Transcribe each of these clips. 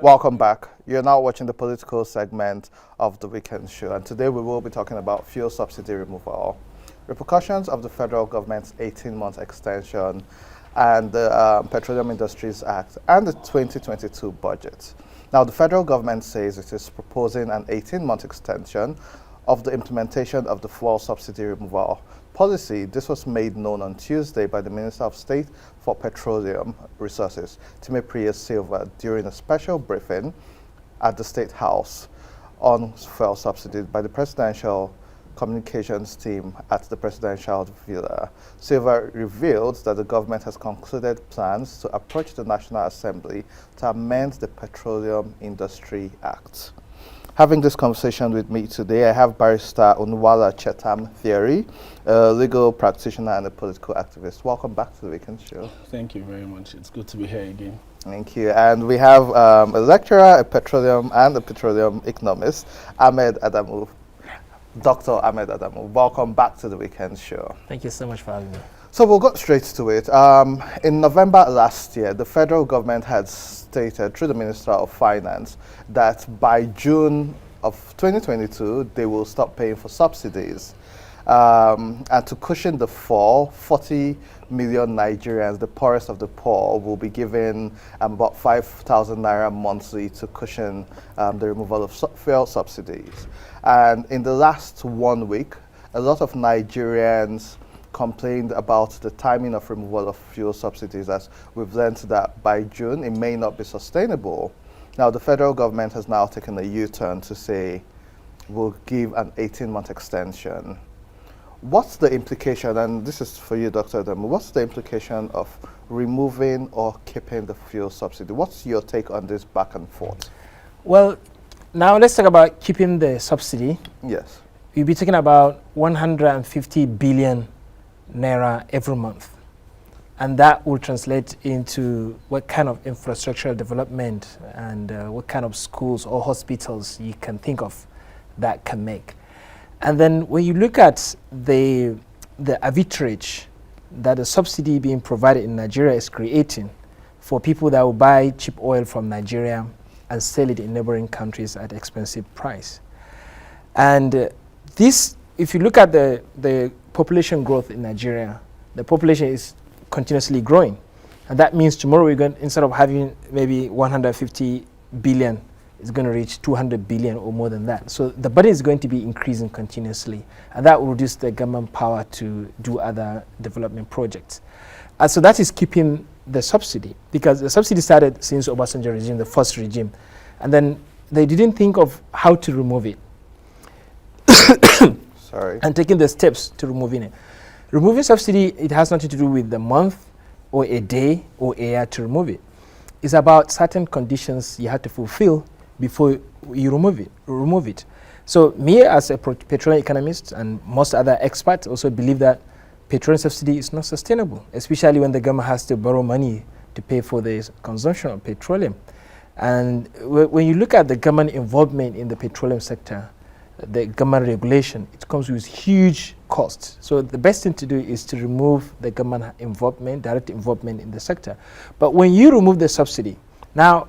Welcome back. You're now watching the political segment of the weekend show, and today we will be talking about fuel subsidy removal, repercussions of the federal government's 18-month extension, and the Petroleum Industries Act, and the 2022 budget. Now, the federal government says it is proposing an 18-month extension of the implementation of the fuel subsidy removal policy. This was made known on Tuesday by the Minister of State for Petroleum Resources, Time Silva, during a special briefing at the State House on fuel subsidy by the Presidential Communications team at the Presidential Villa. Silva revealed that the government has concluded plans to approach the National Assembly to amend the Petroleum Industry Act. Having this conversation with me today, I have Barrister Onwuala Chetam Theory, a legal practitioner and a political activist. Welcome back to the Weekend Show. Thank you very much. It's good to be here again. Thank you. And we have a lecturer, a petroleum economist, Ahmed Adamu. Dr. Ahmed Adamu. Welcome back to the Weekend Show. Thank you so much for having me. So we'll go straight to it. In November last year, the federal government had stated through the Minister of Finance that by June of 2022, they will stop paying for subsidies. And to cushion the fall, 40 million Nigerians, the poorest of the poor, will be given about 5,000 naira monthly to cushion the removal of fuel subsidies. And in the last 1 week, a lot of Nigerians complained about the timing of removal of fuel subsidies, as we've learned that by June it may not be sustainable. Now the federal government has now taken a U-turn to say we'll give an 18-month extension. What's the implication, and this is for you, Dr. Adamu, what's the implication of removing or keeping the fuel subsidy? What's your take on this back and forth? Well, now let's talk about keeping the subsidy. Yes. We'll be talking about 150 billion naira every month. And that will translate into what kind of infrastructural development and what kind of schools or hospitals you can think of that can make. And then when you look at the arbitrage that the subsidy being provided in Nigeria is creating for people that will buy cheap oil from Nigeria and sell it in neighboring countries at expensive price. And this, if you look at the population growth in Nigeria, the population is continuously growing. And that means tomorrow we're going, instead of having maybe 150 billion, it's going to reach 200 billion or more than that. So the budget is going to be increasing continuously. And that will reduce the government power to do other development projects. And so that is keeping the subsidy, because the subsidy started since Obasanjo regime, the first regime. And then they didn't think of how to remove it. Sorry. And taking the steps to removing it. Removing subsidy, it has nothing to do with the month or a day or a year to remove it. It's about certain conditions you have to fulfill before you remove it. So me as a petroleum economist and most other experts also believe that petroleum subsidy is not sustainable, especially when the government has to borrow money to pay for the consumption of petroleum. And when you look at the government involvement in the petroleum sector, the government regulation, it comes with huge costs. So the best thing to do is to remove the government involvement, direct involvement in the sector. But when you remove the subsidy, now,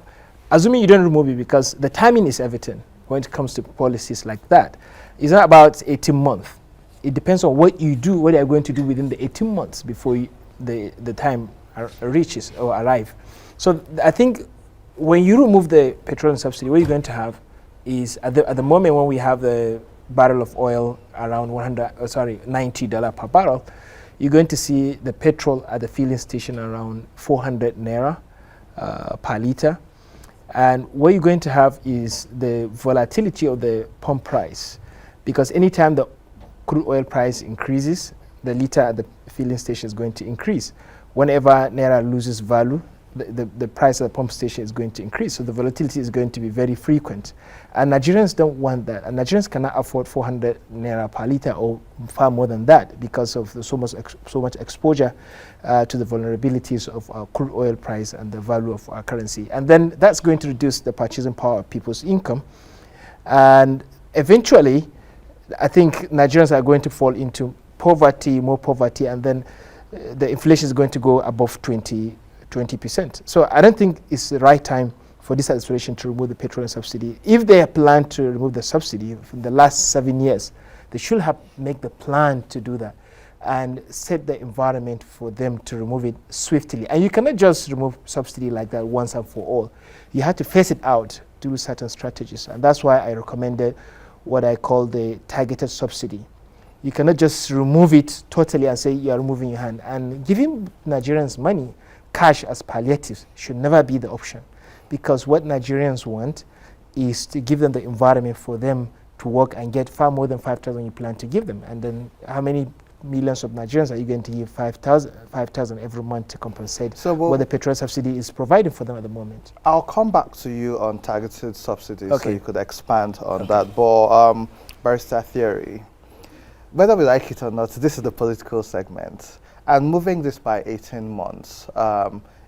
assuming you don't remove it, because the timing is everything when it comes to policies like that, it's not about 18 months. It depends on what you do, what you're going to do within the 18 months before the time reaches or arrive. So I think when you remove the petroleum subsidy, what you're going to have is at the moment when we have the barrel of oil around $90 per barrel, you're going to see the petrol at the filling station around 400 naira per liter. And what you're going to have is the volatility of the pump price, because anytime the crude oil price increases, the liter at the filling station is going to increase. Whenever naira loses value, the price at the pump station is going to increase. So the volatility is going to be very frequent. And Nigerians don't want that. And Nigerians cannot afford 400 naira per liter or far more than that because of so much exposure to the vulnerabilities of our crude oil price and the value of our currency. And then that's going to reduce the purchasing power of people's income. And eventually, I think Nigerians are going to fall into poverty, more poverty, and then the inflation is going to go above 20%. So I don't think it's the right time for this administration to remove the petroleum subsidy. If they plan to remove the subsidy in the last 7 years, they should have make the plan to do that and set the environment for them to remove it swiftly. And you cannot just remove subsidy like that once and for all. You have to phase it out through certain strategies. And that's why I recommended what I call the targeted subsidy. You cannot just remove it totally and say you are removing your hand. And giving Nigerians money, cash as palliatives, should never be the option. Because what Nigerians want is to give them the environment for them to work and get far more than 5,000 you plan to give them. And then how many millions of Nigerians are you going to give 5,000 every month to compensate what the petrol subsidy is providing for them at the moment? I'll come back to you on targeted subsidies, so you could expand on that. But Barrister Theory, whether we like it or not, this is the political segment. And moving this by 18 months,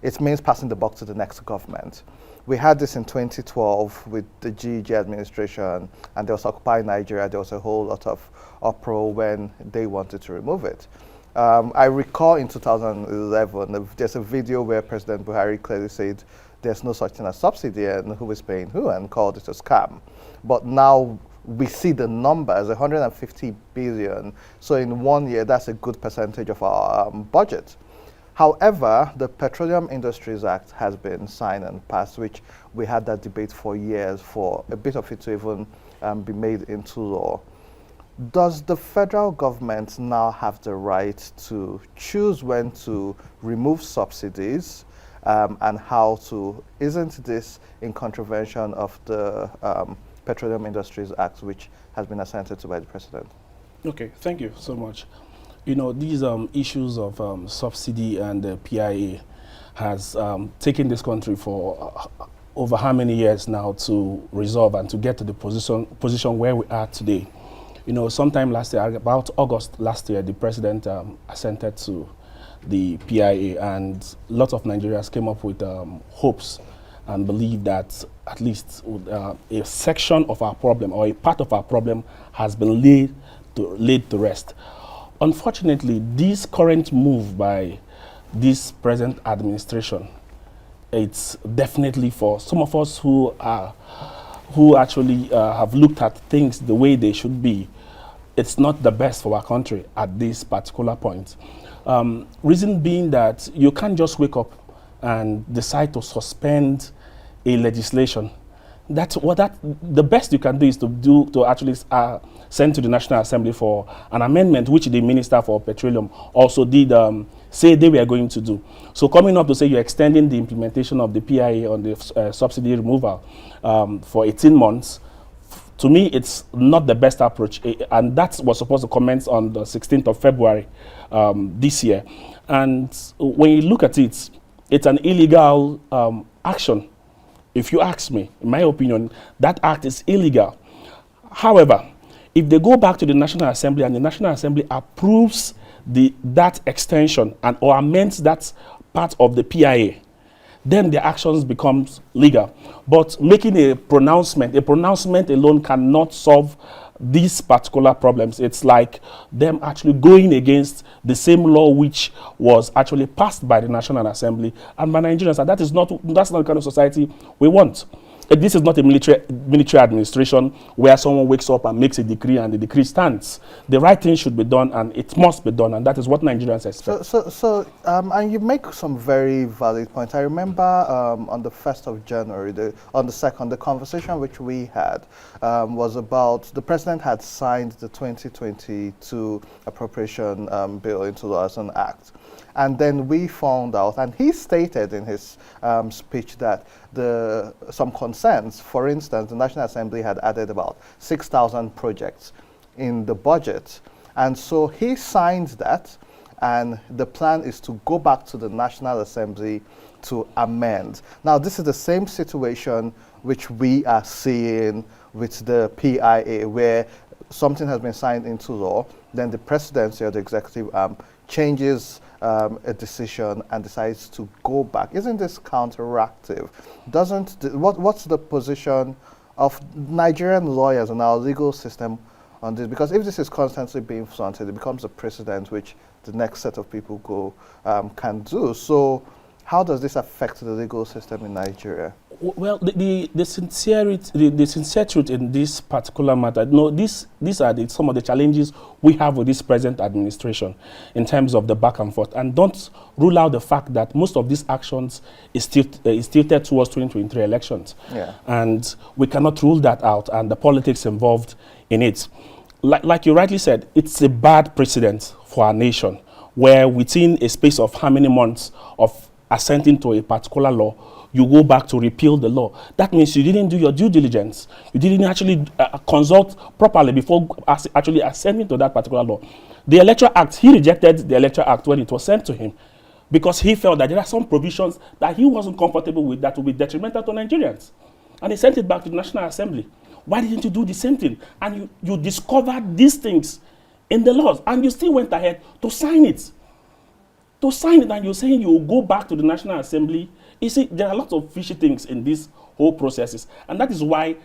it means passing the buck to the next government. We had this in 2012 with the GEG administration, and there was Occupy Nigeria. There was a whole lot of uproar when they wanted to remove it. I recall in 2011, there's a video where President Buhari clearly said there's no such thing as subsidy and who is paying who, and called it a scam. But now we see the numbers, 150 billion. So in 1 year, that's a good percentage of our budget. However, the Petroleum Industries Act has been signed and passed, which we had that debate for years for a bit of it to even be made into law. Does the federal government now have the right to choose when to remove subsidies and how to? Isn't this in contravention of the Petroleum Industries Act, which has been assented to by the President? Okay, thank you so much. You know, these issues of subsidy and the PIA has taken this country for over how many years now to resolve and to get to the position where we are today. You know, sometime last year, about August last year, the President assented to the PIA, and lots of Nigerians came up with hopes and believe that at least a section of our problem or a part of our problem has been laid to rest. Unfortunately, this current move by this present administration, it's definitely for some of us who actually have looked at things the way they should be, it's not the best for our country at this particular point. Reason being that you can't just wake up and decide to suspend a legislation. The best you can do is to actually send to the National Assembly for an amendment, which the Minister for Petroleum also did say they were going to do. So coming up to say you're extending the implementation of the PIA on the subsidy removal for 18 months, to me, it's not the best approach. And that was supposed to commence on the 16th of February this year. And when you look at it, it's an illegal action. If you ask me, in my opinion, that act is illegal. However, if they go back to the National Assembly and the National Assembly approves that extension and or amends that part of the PIA, then the actions becomes legal. But making a pronouncement alone cannot solve these particular problems. It's like them actually going against the same law which was actually passed by the National Assembly and by Nigerians, and that's not the kind of society we want. This is not a military administration where someone wakes up and makes a decree and the decree stands. The right thing should be done, and it must be done, and that is what Nigerians expect. And you make some very valid points. I remember on the 1st of January, on the 2nd, the conversation which we had was about the President had signed the 2022 appropriation bill into law as an act. And then we found out, and he stated in his speech that some concerns, for instance, the National Assembly had added about 6,000 projects in the budget. And so he signed that, and the plan is to go back to the National Assembly to amend. Now, this is the same situation which we are seeing with the PIA, where something has been signed into law, then the presidency or the executive arm changes a decision and decides to go back. Isn't this counteractive? What's the position of Nigerian lawyers and our legal system on this? Because if this is constantly being flaunted, it becomes a precedent which the next set of people can do. So How does this affect the legal system in Nigeria? Well, the sincerity, the sincere truth in this particular matter, no, these are some of the challenges we have with this present administration in terms of the back and forth. And don't rule out the fact that most of these actions is tilted towards 2023 elections. Yeah. And we cannot rule that out, and the politics involved in it. Like you rightly said, it's a bad precedent for our nation, where within a space of how many months of assenting to a particular law, you go back to repeal the law. That means you didn't do your due diligence. You didn't actually consult properly before actually assenting to that particular law. The Electoral Act, he rejected the Electoral Act when it was sent to him because he felt that there are some provisions that he wasn't comfortable with that would be detrimental to Nigerians. And he sent it back to the National Assembly. Why didn't you do the same thing? And you discovered these things in the laws, and you still went ahead to sign it. To sign it, and you're saying you will go back to the National Assembly. You see, there are lots of fishy things in these whole processes, and that is why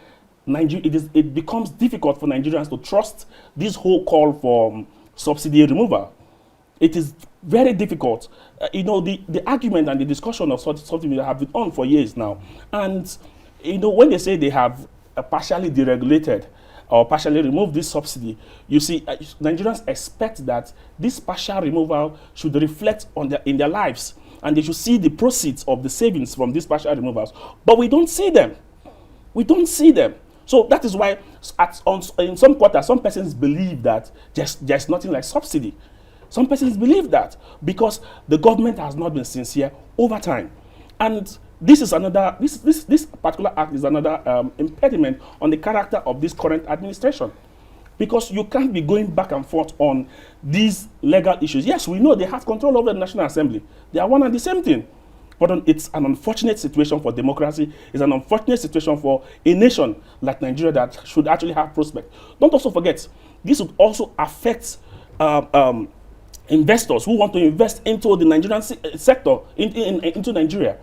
it becomes difficult for Nigerians to trust this whole call for subsidy removal. It is very difficult. The argument and the discussion of something that have been on for years now, and when they say they have partially deregulated or partially remove this subsidy, you see, Nigerians expect that this partial removal should reflect in their lives, and they should see the proceeds of the savings from these partial removals. But we don't see them. We don't see them. So that is why in some quarters, some persons believe that there's nothing like subsidy. Some persons believe that because the government has not been sincere over time. And this is another, this particular act is another impediment on the character of this current administration. Because you can't be going back and forth on these legal issues. Yes, we know they have control over the National Assembly. They are one and the same thing. But it's an unfortunate situation for democracy. It's an unfortunate situation for a nation like Nigeria that should actually have prospect. Don't also forget, this would also affect investors who want to invest into the Nigerian sector, into Nigeria.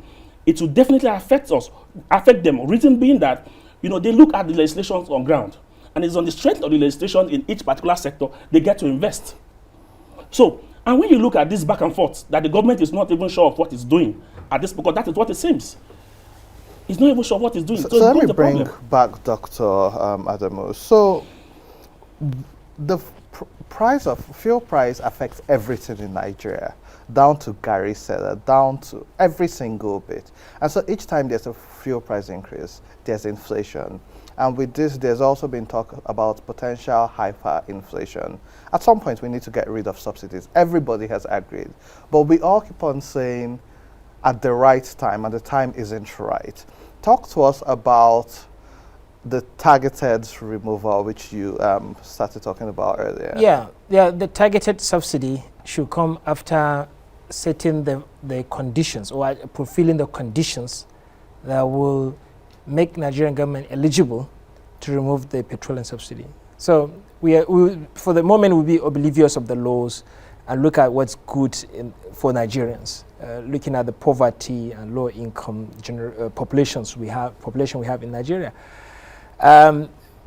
It will definitely affect them. Reason being that, they look at the legislations on ground, and it's on the strength of the legislation in each particular sector they get to invest. So, and when you look at this back and forth, that the government is not even sure of what it's doing at this, because that is what it seems. It's not even sure what it's doing. So let me bring back Dr. Adamu. So, the price of fuel price affects everything in Nigeria, down to Gary Seller, down to every single bit. And so each time there's a fuel price increase, there's inflation. And with this, there's also been talk about potential hyperinflation. At some point, we need to get rid of subsidies. Everybody has agreed. But we all keep on saying at the right time, and the time isn't right. Talk to us about the targeted removal, which you started talking about earlier. Yeah, the targeted subsidy should come after setting the conditions or fulfilling the conditions that will make Nigerian government eligible to remove the petroleum subsidy. So we for the moment, we'll be oblivious of the laws and look at what's good for Nigerians, looking at the poverty and low income population we have in Nigeria.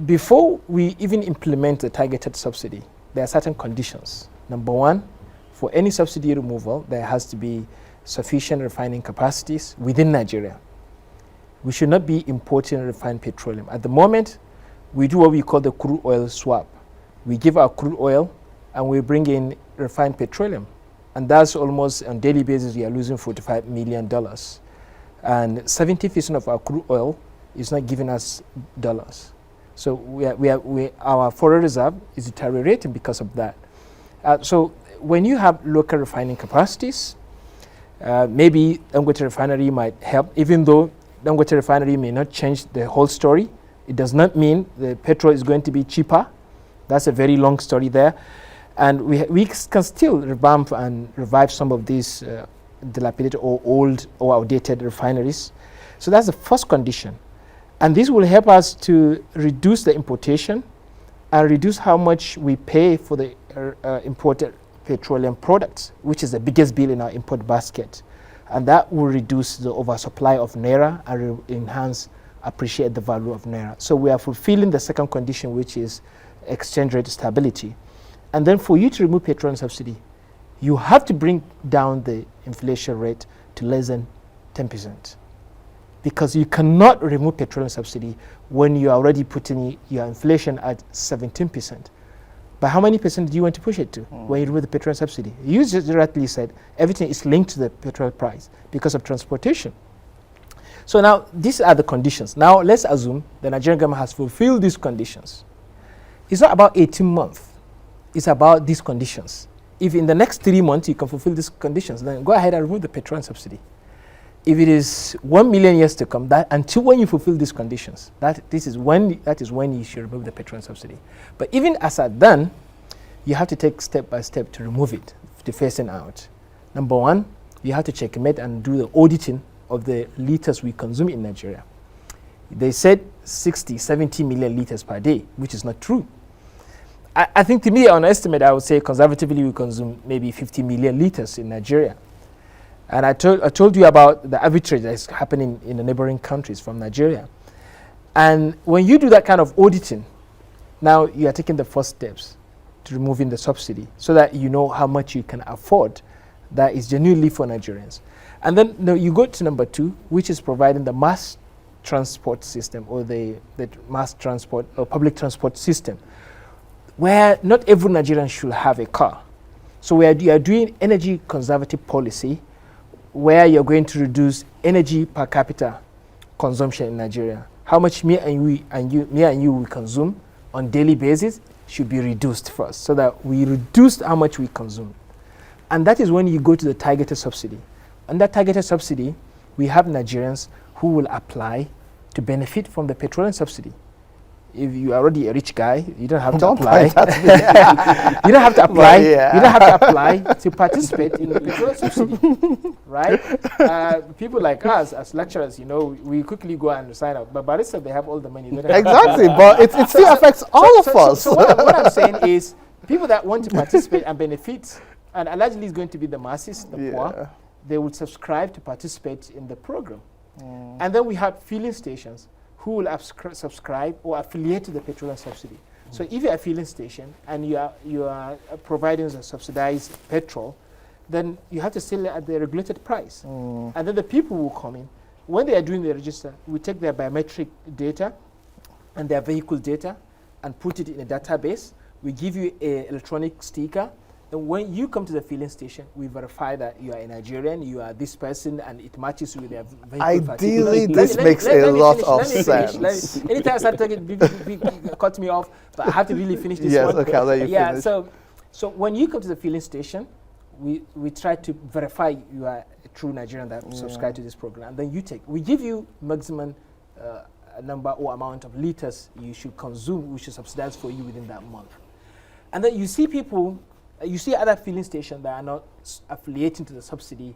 Before we even implement the targeted subsidy, there are certain conditions. Number one, for any subsidy removal, there has to be sufficient refining capacities within Nigeria. We should not be importing refined petroleum. At the moment, we do what we call the crude oil swap. We give our crude oil and we bring in refined petroleum. And that's almost on a daily basis, we are losing $45 million. And 70% of our crude oil is not giving us dollars. So our foreign reserve is deteriorating because of that. So when you have local refining capacities, maybe Dangote Refinery might help, even though Dangote Refinery may not change the whole story. It does not mean the petrol is going to be cheaper. That's a very long story there. And we can still revamp and revive some of these dilapidated or old or outdated refineries. So that's the first condition. And this will help us to reduce the importation and reduce how much we pay for the imported petroleum products, which is the biggest bill in our import basket. And that will reduce the oversupply of Naira and appreciate the value of Naira. So we are fulfilling the second condition, which is exchange rate stability. And then for you to remove petroleum subsidy, you have to bring down the inflation rate to less than 10%. Because you cannot remove petroleum subsidy when you are already putting your inflation at 17%. But how many percent do you want to push it to when you remove the petroleum subsidy? You just directly said everything is linked to the petrol price because of transportation. So now these are the conditions. Now let's assume the Nigerian government has fulfilled these conditions. It's not about 18 months. It's about these conditions. If in the next 3 months you can fulfill these conditions, then go ahead and remove the petroleum subsidy. If it is 1 million years to come, that until when you fulfill these conditions, that is when you should remove the petroleum subsidy. But even as at then, you have to take step by step to remove it, to phasing out. Number one, you have to checkmate and do the auditing of the liters we consume in Nigeria. They said 60, 70 million liters per day, which is not true. I think to me, on estimate, I would say conservatively we consume maybe 50 million liters in Nigeria. And I told you about the arbitrage that is happening in the neighboring countries from Nigeria. And when you do that kind of auditing, now you are taking the first steps to removing the subsidy so that you know how much you can afford that is genuinely for Nigerians. And then you go to number two, which is providing the mass transport system or the mass transport or public transport system, where not every Nigerian should have a car. So you are doing energy conservative policy where you're going to reduce energy per capita consumption in Nigeria. How much me and you we consume on daily basis should be reduced first, so that we reduce how much we consume. And that is when you go to the targeted subsidy. Under targeted subsidy, we have Nigerians who will apply to benefit from the petroleum subsidy. If you are already a rich guy, you don't have to apply. You don't have to apply. Well, yeah. You don't have to apply to participate in the petroleum subsidy, right? People like us, as lecturers, we quickly go and sign up. But barista, they have all the money. Exactly, but it still affects all of us. So what I'm saying is, people that want to participate and benefit, and allegedly is going to be the masses, the poor, they would subscribe to participate in the program. And then we have filling stations who will subscribe or affiliate to the petroleum subsidy. So if you're a filling station and you are providing the subsidized petrol, then you have to sell it at the regulated price. And then the people will come in. When they are doing the register, we take their biometric data and their vehicle data and put it in a database. We give you an electronic sticker. And when you come to the filling station, we verify that you are a Nigerian, you are this person, and it matches with their vehicle. Ideally, this makes a lot of sense. Anytime I start talking, cut me off, but I have to really finish this one. Yes, okay, I'll let you finish. So when you come to the filling station, we try to verify you are a true Nigerian that subscribe to this program, and then we give you maximum number or amount of liters you should consume, we should subsidize for you within that month. And then you see people. You see other filling stations that are not affiliating to the subsidy,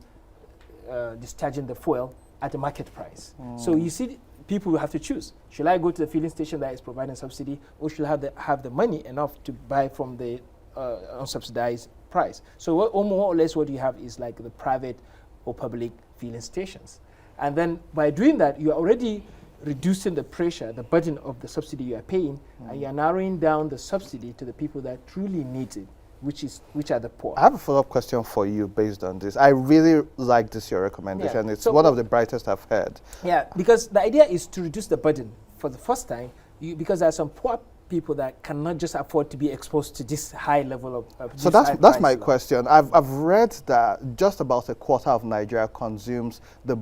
discharging the fuel at a market price. So you see people will have to choose. Should I go to the filling station that is providing subsidy, or should I have the money enough to buy from the unsubsidized price? So more or less what you have is like the private or public filling stations. And then by doing that, you are already reducing the pressure, the burden of the subsidy you are paying, and you are narrowing down the subsidy to the people that truly need it, which are the poor. I have a follow-up question for you based on this. I really like this, your recommendation. It's one of the brightest I've heard. Yeah, because the idea is to reduce the burden for the first time, because there are some poor people that cannot just afford to be exposed to this high level of so that's my question. I've read that just about a quarter of Nigeria consumes the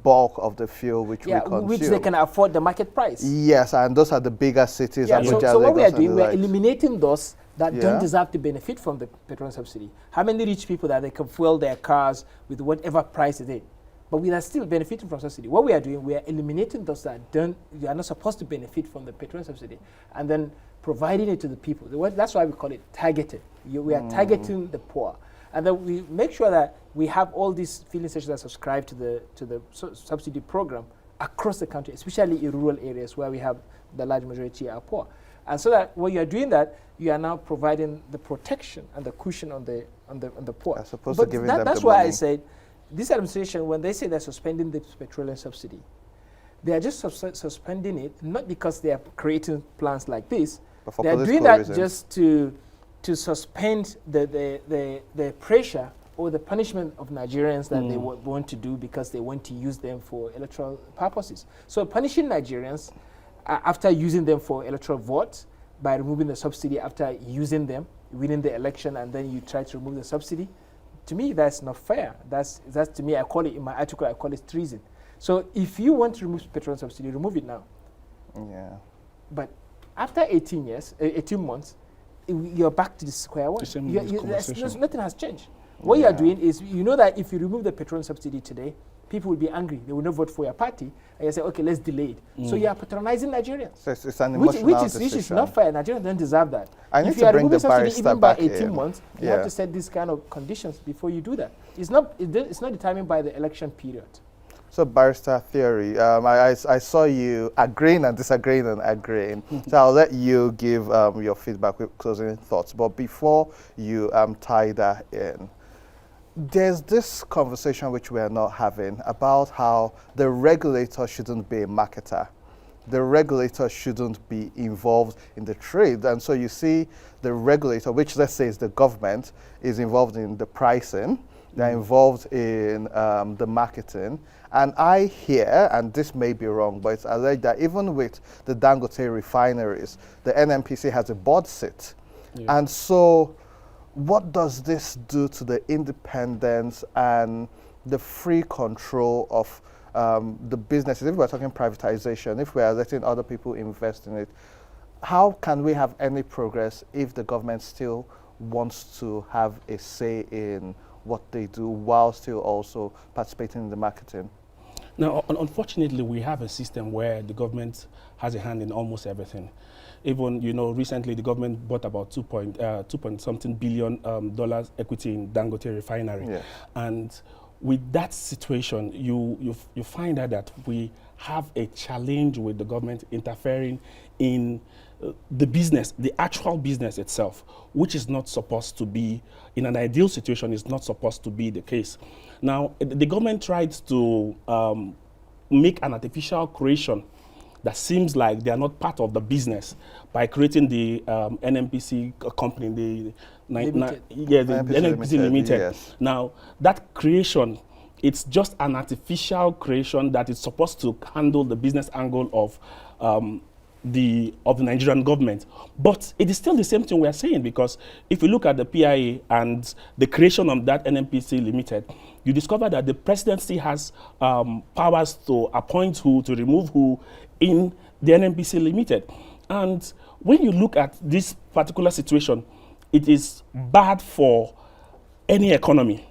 bulk of the fuel which we consume. Which they can afford the market price. Yes, and those are the bigger cities. Yeah, so what we are doing, we are eliminating those that don't deserve to benefit from the petroleum subsidy. How many rich people that they can fuel their cars with whatever price it is, but we are still benefiting from subsidy. What we are doing, we are eliminating those that you are not supposed to benefit from the petroleum subsidy, and then providing it to the people. That's why we call it targeted. We are targeting the poor, and then we make sure that we have all these filling stations that subscribe to the subsidy program across the country, especially in rural areas where we have the large majority are poor. And so that when you are doing that, you are now providing the protection and the cushion on the poor. As opposed to giving them that's the why money. I said this administration, when they say they're suspending the petroleum subsidy, they are just suspending it not because they are creating plans like this. But for they are doing that just to suspend the pressure or the punishment of Nigerians that they want to do because they want to use them for electoral purposes. So punishing Nigerians after using them for electoral votes by removing the subsidy after using them, winning the election, and then you try to remove the subsidy, to me, that's not fair. That's to me, I call it, in my article, I call it treason. So if you want to remove petrol subsidy, remove it now. Yeah. But after 18 months, you're back to the square one. Nothing has changed. What you are doing is, you know that if you remove the petrol subsidy today, people will be angry. They will not vote for your party. And you say, okay, let's delay it. So you are patronizing Nigerians. So it's an emotional decision. Which is not fair. Nigerians don't deserve that. I need if you are removing subsidy even by 18 in. months, you have to set these kind of conditions before you do that. It's not determined by the election period. So barrister theory, I saw you agreeing and disagreeing and agreeing. So I'll let you give your feedback with closing thoughts. But before you tie that in, there's this conversation which we are not having about how the regulator shouldn't be a marketer. The regulator shouldn't be involved in the trade. And so you see the regulator, which let's say is the government, is involved in the pricing. They're involved in the marketing. And I hear, and this may be wrong, but it's alleged that even with the Dangote refineries, the NNPC has a board seat. Yeah. And so what does this do to the independence and the free control of the businesses? If we're talking privatization, if we are letting other people invest in it, how can we have any progress if the government still wants to have a say in what they do while still also participating in the marketing? Now, unfortunately, we have a system where the government has a hand in almost everything. Even, recently the government bought about $2 point something billion equity in Dangote refinery. Yeah. And with that situation, you find out that we have a challenge with the government interfering in the business, the actual business itself, which is not supposed to be, in an ideal situation, is not supposed to be the case. Now, the government tried to make an artificial creation that seems like they are not part of the business by creating the NNPC company, the NNPC Limited. Yes. Now, that creation, it's just an artificial creation that is supposed to handle the business angle of the Nigerian government. But it is still the same thing we are saying, because if you look at the PIA and the creation of that NNPC Limited, you discover that the presidency has powers to appoint who, to remove who in the NNPC Limited. And when you look at this particular situation, it is bad for any economy.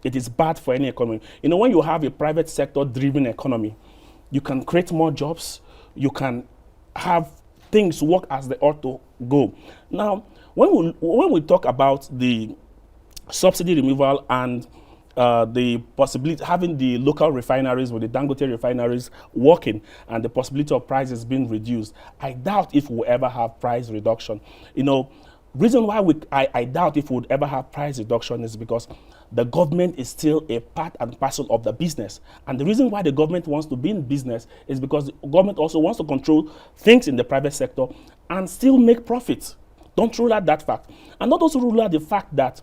It is bad for any economy. When you have a private sector driven economy, you can create more jobs, you can have things work as they ought to go. Now, when we talk about the subsidy removal and the possibility having the local refineries with the Dangote refineries working and the possibility of prices being reduced, I doubt if we'll ever have price reduction. Reason why I doubt if we would ever have price reduction is because the government is still a part and parcel of the business. And the reason why the government wants to be in business is because the government also wants to control things in the private sector and still make profits. Don't rule out that fact. And not also rule out the fact that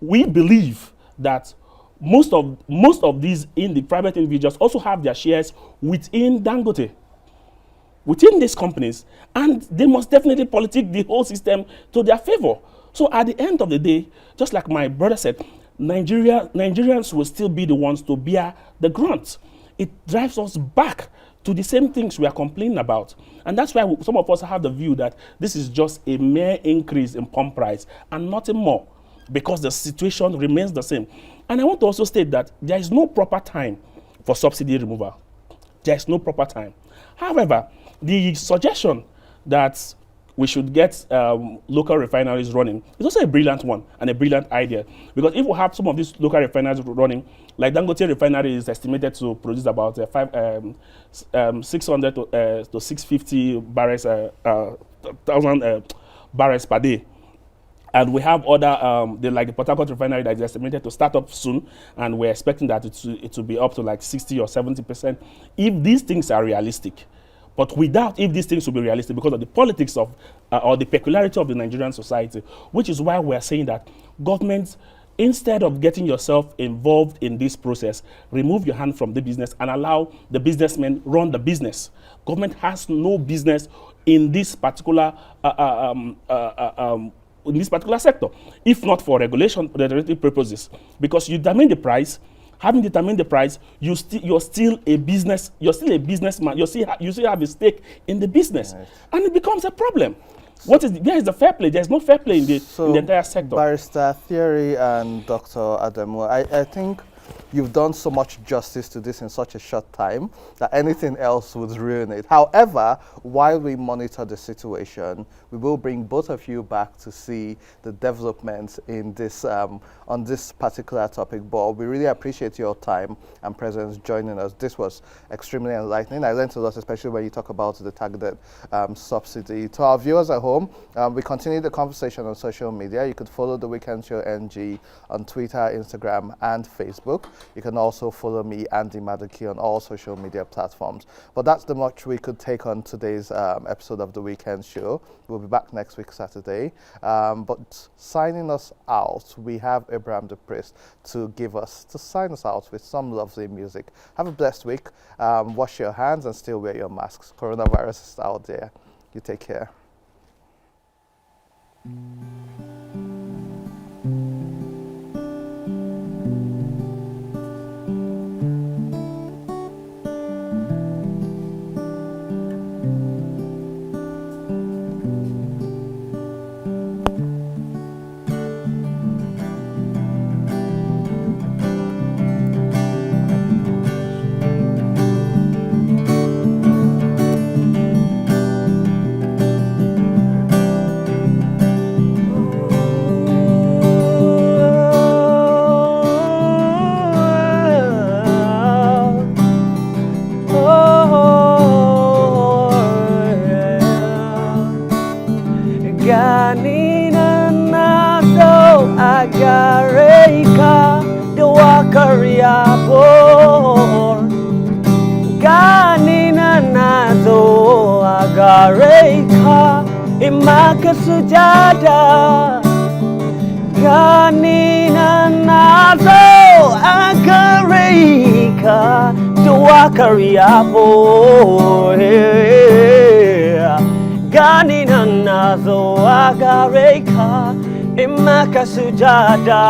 we believe that most of these in the private individuals also have their shares within Dangote, within these companies, and they must definitely politic the whole system to their favor. So at the end of the day, just like my brother said, Nigerians will still be the ones to bear the grunt. It drives us back to the same things we are complaining about. And that's why some of us have the view that this is just a mere increase in pump price and nothing more, because the situation remains the same. And I want to also state that there is no proper time for subsidy removal. There is no proper time. However, the suggestion that we should get local refineries running is also a brilliant one and a brilliant idea. Because if we have some of these local refineries running, like Dangote refinery is estimated to produce about 600 to 650 barrels, 1,000 barrels per day. And we have other, like the Port Harcourt refinery that is estimated to start up soon, and we're expecting that it will be up to like 60 or 70%, if these things are realistic. But we doubt if these things will be realistic because of the politics of, or the peculiarity of the Nigerian society, which is why we're saying that government Instead of getting yourself involved in this process, remove your hand from the business and allow the businessmen run the business. Government has no business in this particular sector, if not for regulatory purposes, because you determine the price. Having determined the price, you're still a businessman. You still have a stake in the business, right. And it becomes a problem. Where is the fair play? There's no fair play in the entire sector. Barrister Theory and Dr. Adamu, I think you've done so much justice to this in such a short time that anything else would ruin it. However, while we monitor the situation, we will bring both of you back to see the developments in this on this particular topic. But we really appreciate your time and presence joining us. This was extremely enlightening. I learned a lot, especially when you talk about the targeted subsidy. To our viewers at home, we continue the conversation on social media. You could follow The Weekend Show NG on Twitter, Instagram, and Facebook. You can also follow me, Andy Maduki, on all social media platforms. But that's the much we could take on today's episode of The Weekend Show. We'll be back next week, Saturday. But signing us out, we have Abraham the Priest to sign us out with some lovely music. Have a blessed week. Wash your hands and still wear your masks. Coronavirus is out there. You take care. Sujada ganina nazo agareka duakariapo ganina nazo agareka imaka sujada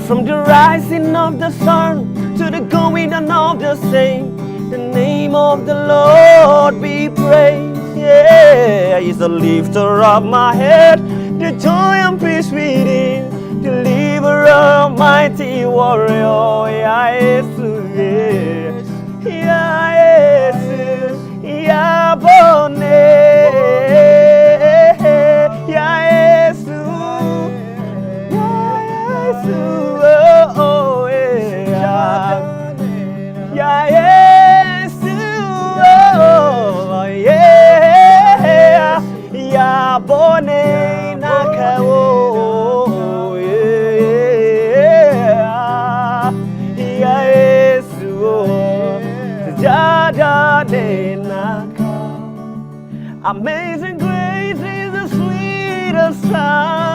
from the rising of the sun to the going down of the same the name of the Lord be praised. Yeah, he's the lifter of my head, the joy and peace within, deliverer, mighty warrior. Yeah, Jesus, yeah, Jesus, yeah, Bone, yeah, Jesus, yeah, Jesus, oh, yeah, yeah, Jesus, oh, yeah. Ya bone nakao ya Yesu jada de naka. Amazing grace is the sweetest sound.